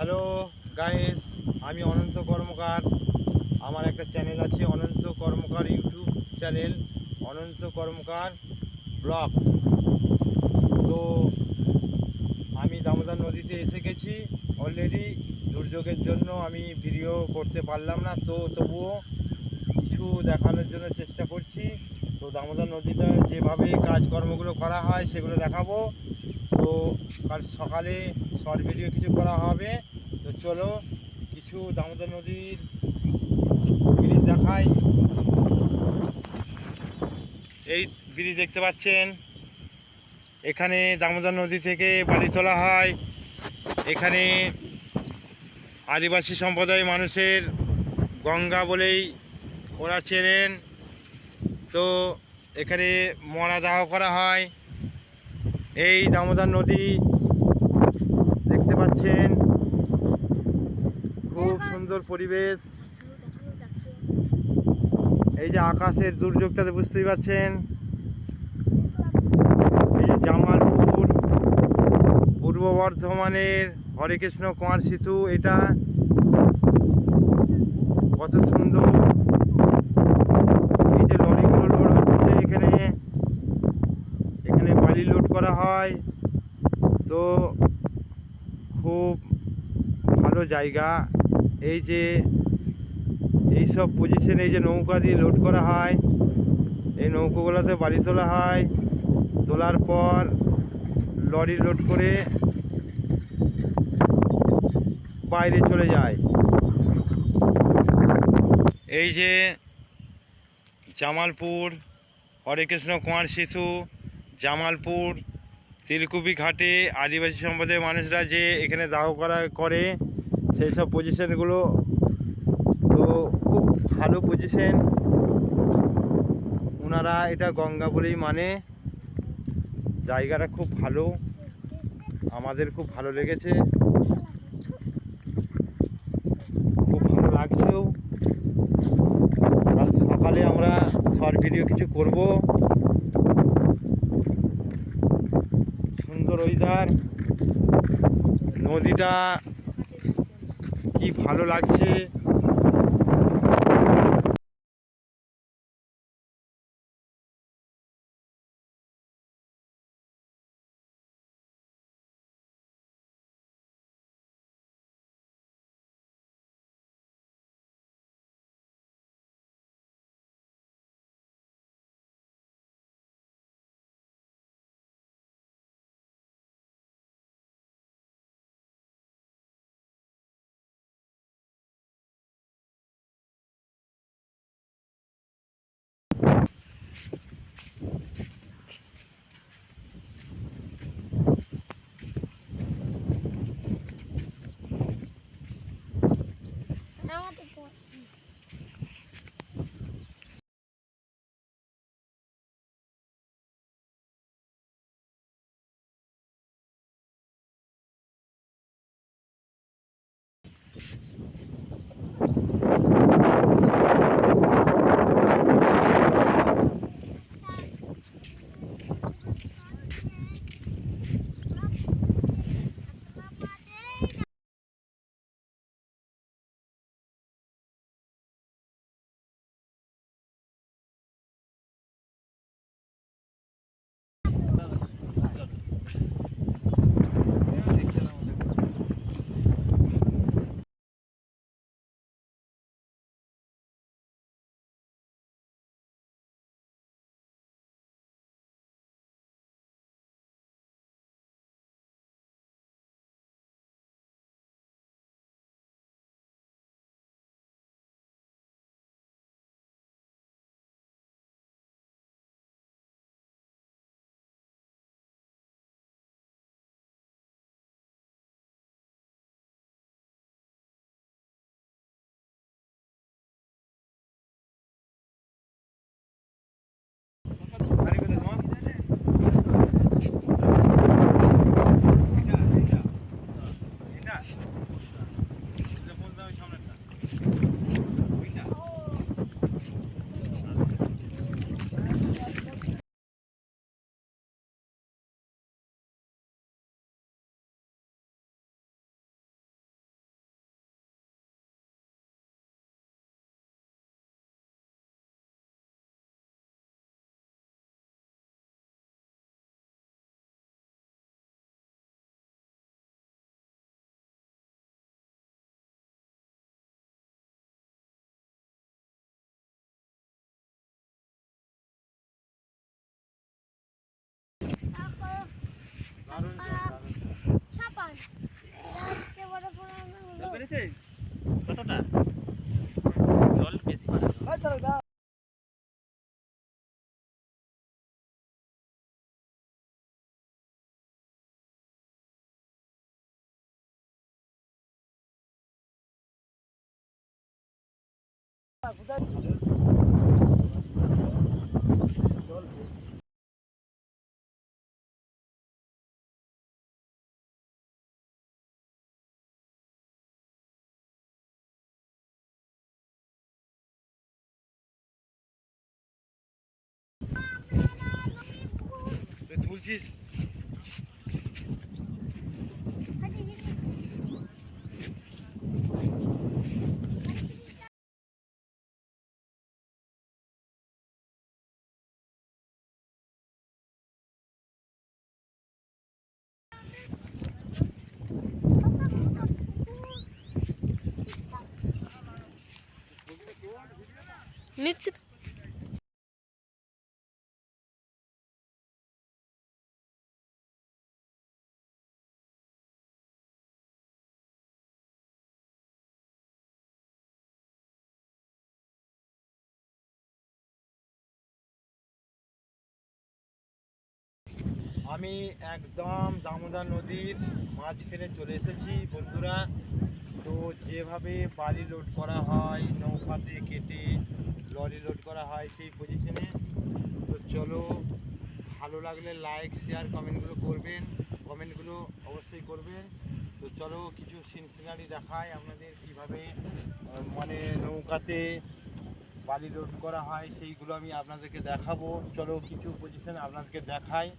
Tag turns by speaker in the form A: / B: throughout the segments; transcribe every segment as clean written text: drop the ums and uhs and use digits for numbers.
A: Hello guys, আমি অনন্ত কর্মকার। আমার একটা চ্যানেল আছে, অনন্ত কর্মকার ইউটিউব চ্যানেল, অনন্ত কর্মকার ব্লগ। তো আমি দামোদর নদীতে এসে গেছি অলরেডি। দুর্যোগের জন্য আমি ভিডিও করতে পারলাম না, তো তবুও কিছু দেখানোর জন্য চেষ্টা করছি। তো দামোদর নদীতে যেভাবে কাজকর্মগুলো করা হয় সেগুলো দেখাবো। তো কাল সকালে শর্ট ভিডিও কিছু করা হবে। তো চলো কিছু দামোদর নদীর ব্রিজ দেখাই। এই ব্রিজ দেখতে পাচ্ছেন, এখানে দামোদর নদী থেকে বালি তোলা হয়। এখানে আদিবাসী সম্প্রদায়ের মানুষের গঙ্গা বলেই ওরা চেনেন। তো এখানে মরা দাহ করা হয়। এই দামোদর নদী দেখতে পাচ্ছেন, খুব সুন্দর পরিবেশ। এই যে আকাশের দুর্যোগটাতে বুঝতেই পারছেন। এই যে জামালপুর, পূর্ব বর্ধমানের হরেকৃষ্ণ কুমার সেতু, এটা কত সুন্দর। এই যে লরিগুলো লোড হচ্ছে, এখানে বালি লোড করা হয়। তো খুব ভালো জায়গা। এই যে এইসব পজিশনে এই যে নৌকা দিয়ে লোড করা হয়, এই নৌকোগুলোতে বালি তোলা হয়। তোলার পর লরি লোড করে বাইরে চলে যায়। এই যে জামালপুর হরেকৃষ্ণ কুমার সেতু, জামালপুর তিলকুপি ঘাটে আদিবাসী সম্প্রদায়ের মানুষরা যে এখানে দাহ করে সেই সব পজিশনগুলো। তো খুব ভালো পজিশন, ওনারা এটা গঙ্গা বলেই মানে। জায়গাটা খুব ভালো, আমাদের খুব ভালো লেগেছে, খুব ভালো লাগছেও। কাল সকালে আমরা শর্ট ভিডিও কিছু করব। সুন্দর ওয়েদার, নদীটা কি ভালো লাগছে। দারুণ জল, দারুণ জল।
B: ছাপান
C: জল বেড়েছে কতটা? জল বেশি বাড়ে।
A: তুই তুলছিস?
B: নিশ্চিত
A: আমি একদম দামোদর নদীর মাঝখানে চলে এসেছি বন্ধুরা। তো যেভাবে বালি লোড করা হয় নৌকাতে কেটে লরি লোড করা হয় সেই পজিশনে। তো চলো, ভালো লাগলে লাইক শেয়ার কমেন্টগুলো করবেন, কমেন্টগুলো অবশ্যই করবেন। তো চলো কিছু সিনারি দেখায় আপনাদের কীভাবে মানে নৌকাতে বালি লোড করা হয় সেইগুলো আমি আপনাদেরকে দেখাবো। চলো কিছু পজিশন আপনাদেরকে দেখাই।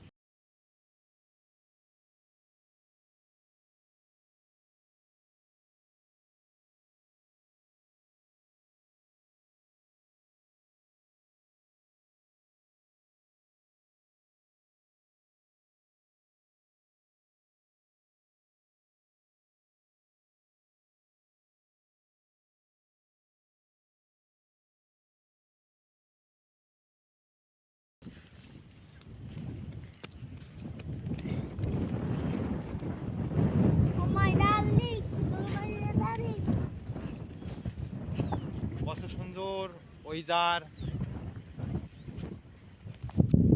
A: কত সুন্দর ওয়েদার।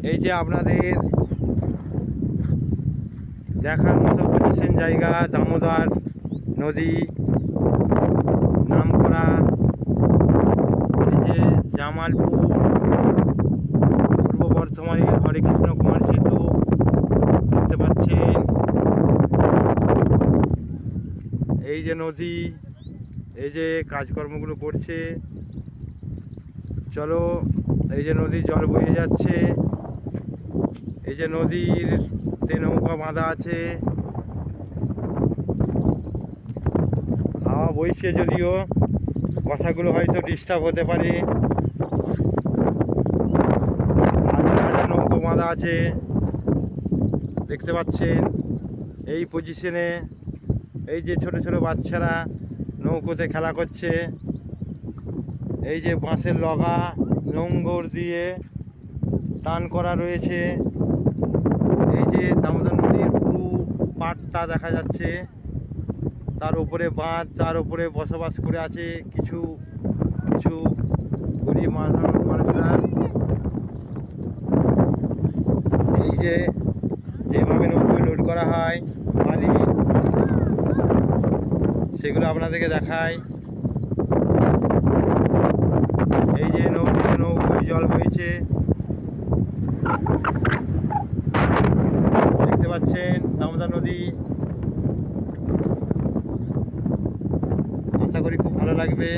A: এই যে আপনাদের দেখার মতো পজিশন জায়গা, দামোদর নদী নামকরা। এই যে জামালপুর পূর্ব বর্ধমানের হরেকৃষ্ণ কুমার সেতু দেখতে পাচ্ছেন। এই যে নদী, এই যে কাজকর্মগুলো করছে। চলো, এই যে নদী জল বয়ে যাচ্ছে, এই যে নদীরতে নৌকা বাঁধা আছে। হাওয়া বইছে, যদিও কথাগুলো হয়তো ডিস্টার্ব হতে পারে। নৌকা বাঁধা আছে দেখতে পাচ্ছেন। এই পজিশনে এই যে ছোট ছোট বাচ্চারা নৌকোতে খেলা করছে। এই যে বাঁশের লগা নোঙর দিয়ে টান করা রয়েছে। এই যে দামোদর নদীর পুরো পাড়টা দেখা যাচ্ছে, তার উপরে বাঁধ, তার উপরে বসবাস করে আছে কিছু কিছু গরিব মানুষরা। এই যে যেভাবে নৌকোয় লোড করা হয় বালি, সেগুলো আপনাদেরকে দেখায়। এই যে নৌকোয় জল বইছে দেখতে পাচ্ছেন, দামোদর নদী। আশা করি খুব ভালো লাগবে।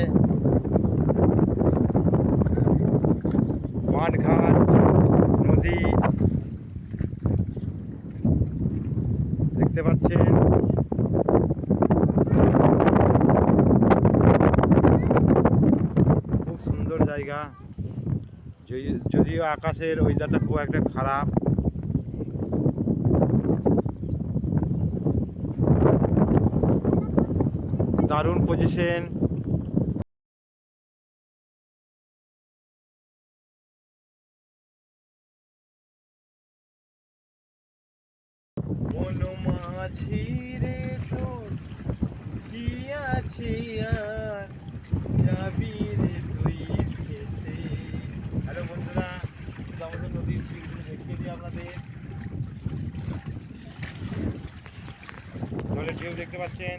A: মাঠঘাট নদী দেখতে পাচ্ছেন। খুব সুন্দর জায়গা, যদিও আকাশের ওয়েদারটা খুব একটা খারাপ। দারুণ পজিশন। মন সে আর যাবি রে তুই ভেসে। হ্যালো বন্ধুরা, শুধু আমাদের নদীর তীরগুলো দেখিয়ে দিই আপনাদের। জলের ঢেউ দেখতে পাচ্ছেন।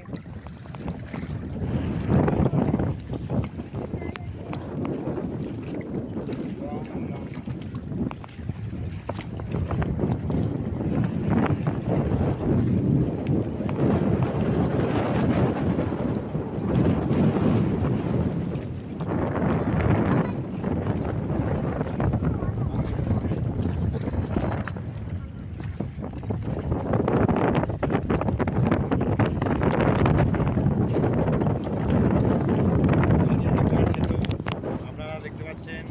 A: আপনারা দেখতে পাচ্ছেন।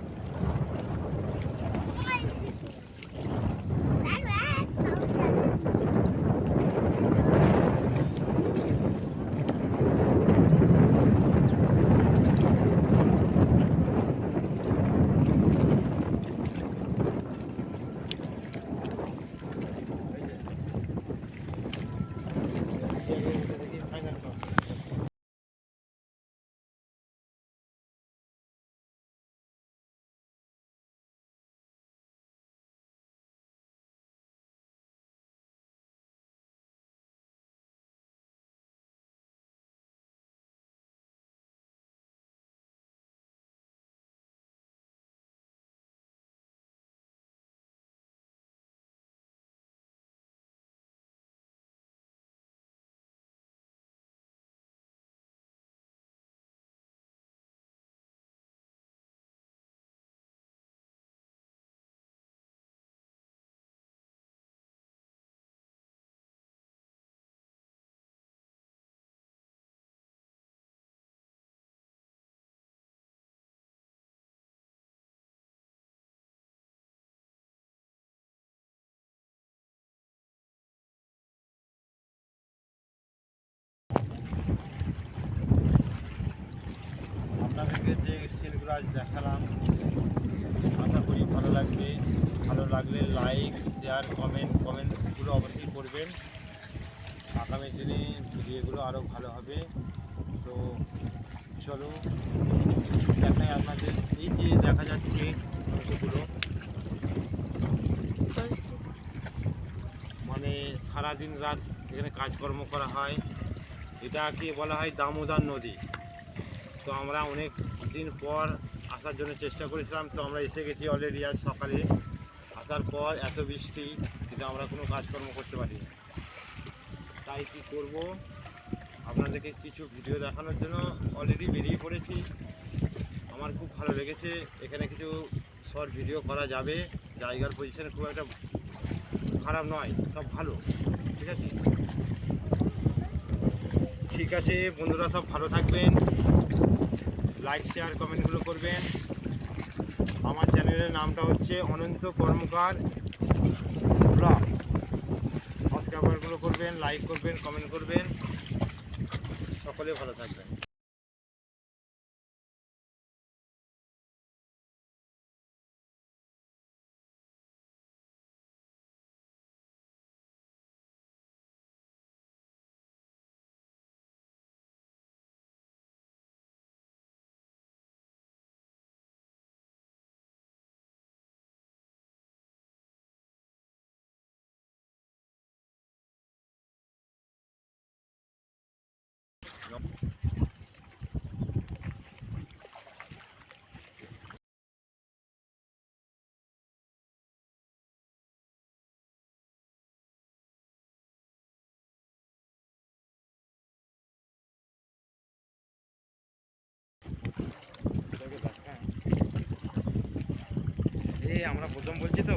A: আপনাদেরকে যে সিনগুলো আজ দেখালাম, আশা করি ভালো লাগবে। ভালো লাগলে লাইক, শেয়ার, কমেন্টগুলো অবশ্যই করবেন। আগামী দিনে ভিডিওগুলো আরও ভালো হবে। তো চলো দেখাই আপনাদের। এই যে দেখা যাচ্ছে নৌকোগুলো, মানে সারাদিন রাত এখানে কাজকর্ম করা হয়। এটাকে বলা হয় দামোদর নদী। তো আমরা অনেক দিন পর আসার জন্য চেষ্টা করেছিলাম। তো আমরা এসে গেছি অলরেডি। আজ সকালে আসার পর এত বৃষ্টি, কিন্তু আমরা কোনো কাজকর্ম করতে পারি না। তাই কী করব, আপনাদেরকে কিছু ভিডিও দেখানোর জন্য অলরেডি বেরিয়ে পড়েছি। আমার খুব ভালো লেগেছে। এখানে কিছু শর্ট ভিডিও করা যাবে। জায়গার পজিশন খুব একটা খারাপ নয়, সব ভালো। ঠিক আছে, ঠিক আছে বন্ধুরা, সব ভালো থাকবেন। লাইক, শেয়ার, কমেন্টগুলো করবেন। আমার চ্যানেলের নামটা হচ্ছে অনন্ত কর্মকার ব্লগ। সাবস্ক্রাইবারগুলো করবেন, লাইক করবেন, কমেন্ট করবেন। সকলে ভালো থাকবেন। আমরা প্রথম বলছি তো।